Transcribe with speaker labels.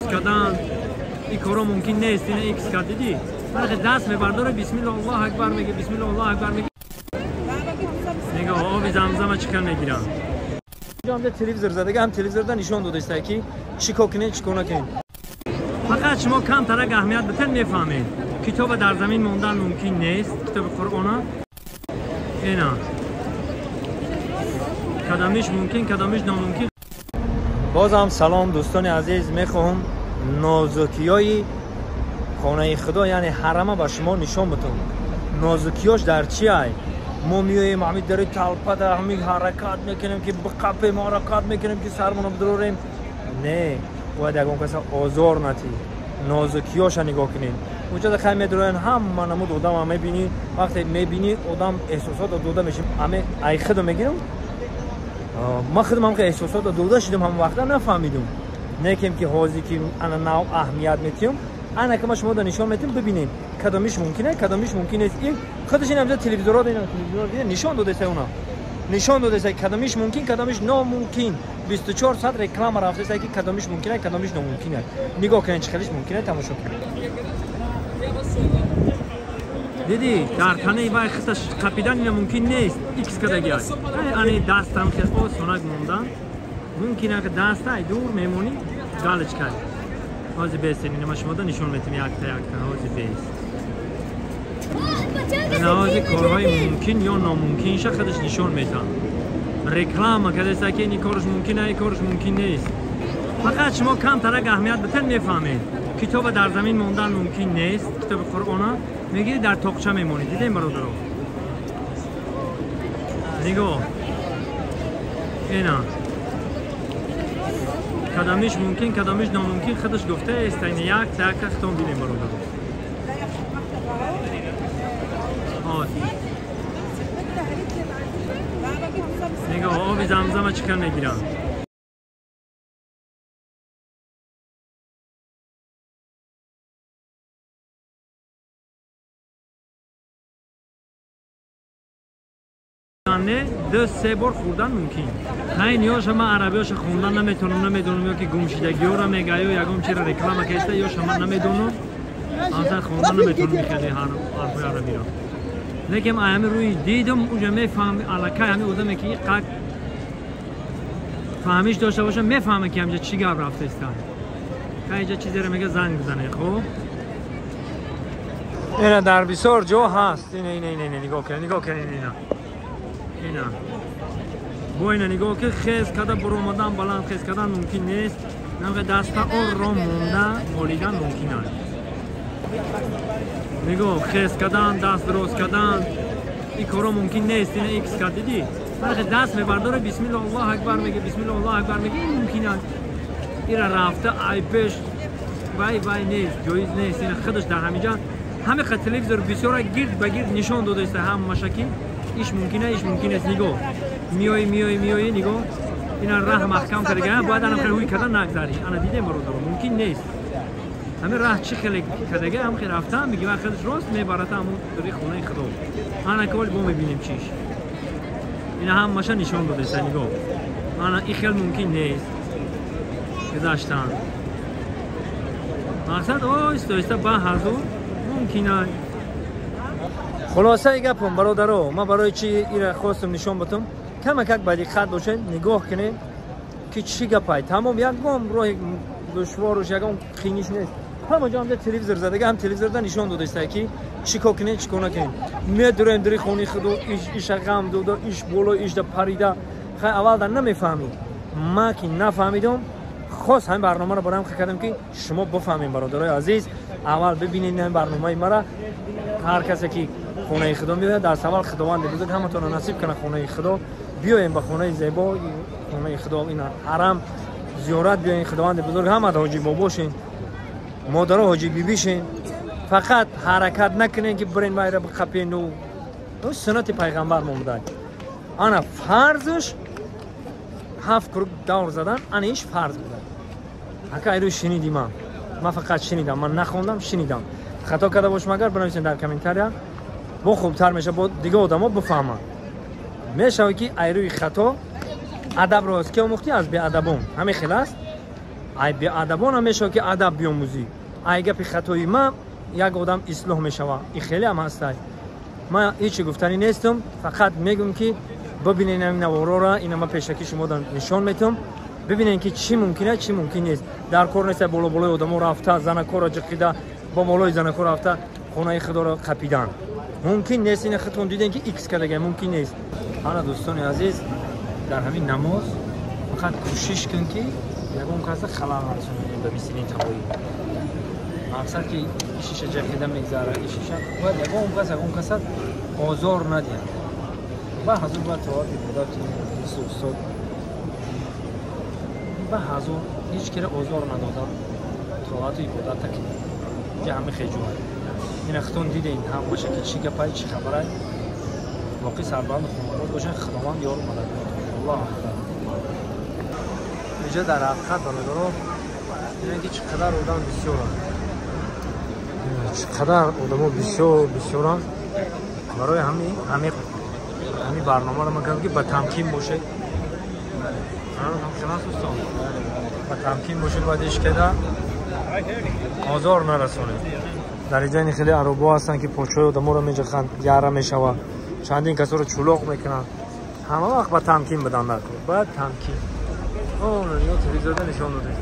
Speaker 1: کردن این کارا ممکن نیست. این ایکس کرد دیدی وقتی دست میبرداره بسم الله الله اکبر میگه، بسم الله الله اکبر میگه. نگاه آب زمزم چیکار میگیرن. اینجا تلویزیون زده، هم تلویزیون نشون داده است که چیکار کنین چیکار نکنین. فقط شما کم ترک اهمیت بتن میفهمید. کتاب در زمین موندن ممکن نیست. کتاب قرآن اینا کدامش ممکن کدامش ناممکن. بازم سلام دوستان عزیز، میخوام نازکیای خانه خدا یعنی حرمه به شما نشون بدم. نازکیاش در چی ای؟ ما میایم همین در تلپت همین حرکت میکنیم که بقپه ما حرکت میکنیم که سرمونو بدروریم. نه باید اگه کسی آزار نتی نازکیاش نگاه کنین. اونجا خیلی میدرون هم نمود آدم هم میبینی وقتی میبینی آدم احساسات دوده میشیم همه ای خدا میگیرم. ما خودم که احساسات دوده شدم هم وقتا نفهمیدم. نکیم که حاضی که انا نو اهمیت میتیم انا که ما شما نشون میتیم ببینیم کدامش ممکنه کدامش ممکن است. این خودش این همزه تلویزیونات اینا تلویزیون نشون داده است، اونا نشون داده است کدامش ممکن کدامش ناممکن. 24 ساعت رکلام رفته است که کدامش ممکنه کدامش ناممکنه. نگاه کنین چه خیلیش ممکنه تماشا کنین. دیدی در تنه وای خستش قپیدن اینا ممکن نیست. ایکس کدگی است. یعنی دستم که سوناک موندن ممکنه که دست ای دور میمونی گالش کنی. حاضر بیستین اینو ما شما دا نشون میتیم یک تا حاضر بیست. حاضر کارهای ممکن یا ناممکن شه خودش نشون میتن. رکلام که دسته که این کارش ممکنه این کارش ممکن نیست. فقط شما کم ترک اهمیت بتن میفهمید. کتاب در زمین موندن ممکن نیست. کتاب قرآن میگه در تاقچه میمونید. دیدین برادرها نگاه اینا کدامش ممکن کدامش ناممکن خودش گفته است. این یک تا ختم بینیم برادر. نگاه آب زمزم چیکار میگیرن. دو سه بار خوردن ممکن. نه نیاز ما عربی هاش خوندن نمیدونم یا که گمشیدگی ها را میگه یا یکم چرا رکلام کشته یا شما نمیدونم اصلا خوندن نمیتونم میخوادی حرفای عربی را. لیکن ایام روی دیدم اونجا میفهم علاقه همین آدمی که قق فهمیش داشته باشه میفهمه که همینجا چی گپ رفته است. اینجا چیزی رو میگه زنگ بزنه. خب اینا در بسیار جا هست. این نگاه کن اینا با اینا نگاه که خیز کده برو آمدن بلند خیز کدن ممکن نیست. نمگه دسته آن را مونده مالیدن ممکن است. نگاه خیز کدن دست درست کدن این کارا ممکن نیست. این ایکس کرد دیدی وقتی دست میبرداره بسم الله الله اکبر میگه بسم الله الله اکبر میگه این ممکن است. این رفته ای پیش وای نیست جایز نیست. این خودش در همینجا همه خط تلویزیون بسیار گرد به گرد نشان داده است. هم مشکی ایش ممکنه ایش ممکن است. نگاه میای نگاه اینا راه محکم کرده باید انا روی کردن نگذاری. انا دیدم برادر ممکن نیست. همه راه چی خیلی کرده هم خیر رفتم میگه وقت خودش راست میبرد همون دری خونه خدا. انا کول بو میبینیم چیش اینا هم ماشه نشون داده است. نگاه انا این خیلی ممکن نیست که داشتن مقصد است با حضور ممکنه. خلاصه ای گپم برادرها ما برای چی اینا خواستم نشون بدم کم کک با دقت باشین نگاه کنین که چی گپای تمام یک گام راه دشوار و یگام خینیش نیست. همه جا هم تلویزیون زده هم تلویزیون نشون داده است که چیکار کنین چیکار نکنین. میدرن دری خونی خودو ایش غم دو ایش بالا ایش د پریدا خیلی اول در نمیفهمید. ما که نفهمیدم خاص هم برنامه رو برام کردم که شما بفهمین برادرای عزیز. اول ببینین این برنامه مرا هر کسی که خونه خدا میاد در سوال خداوند بزرگ همتون نصیب کنه خونه خدا بیاین به خونه زیبا خونه خدا این حرم زیارت بیاین. خداوند بزرگ همه حاجی بابا شین مادر حاجی بیبی شین. فقط حرکت نکنین که برین مایره بخپین و سنت پیغمبر مومدن. انا فرضش 7 کروب دور زدن انا ایش فرض بوده. حکا ایرو شنیدیم من فقط شنیدم من نخوندم شنیدم. خطا کرده باشم اگر بنویسین در کامنتاریا با خوبتر میشه با دیگه آدما بفهمن. میشه که ایروی خطا ادب راست که مختی از بی ادبون همین خلاص ай беадабона мешава ки адаб биомӯзӣ. ай гапи хатои ма як одам ислоҳ мешава. ин хеле ҳам ҳастай. ман ҳечи гуфтанӣ нестум, фақат мегӯм ки бибинен ин наворора, ина ма пешакӣ шумодан нишон метавам, бибинен ки чӣ мумкина, чӣ мумкин нест. дар кор неста боло-болои одамо рафта, занакорро ҷиқида, бо болои занакор рафта хонаи худоро қапидан. мумкин нест. ина худтон дидем ки икс кардаган мумкин нест. ана дӯстони азиз, дар ҳамин намоз фақат кӯшиш кун ки ягон каса халал нарасонӣ ба бисини тавоӣ. мақсад ки шиша ҷақида мегзара, шиша бояд ягон каса озор надиҳад. ба ҳазур ба тавои будати устод ба ҳазур ҳеҷ кира озор надодам. тоату ибодата ки ҷамъи хеҷуад. ина худтон дидем ҳамаша ки чӣ гапай, чӣ хабарай. воқеъ сарбаланду хунобод бошен, худованд ёру мадад кунад. аллоҳ акбар. инҷа дар ҳақиқат бародаро бинем ки чӣ қадар одам бисёранд. чиқадар одамо бисёранд. барои ҳамин барномаро ман гӯям ки ба тамкин бошед. ба тамкин бошед ва иш када озор нарасонед. дар инҷа хеле аробо ҳастанд ки почҳои одаморо меҷаханд, яра мешава, чандин касоро чӯлоқ мекунанд. ҳама вақт ба тамкин бадан накун. ба тамкин. ё телевизорда нишон додед.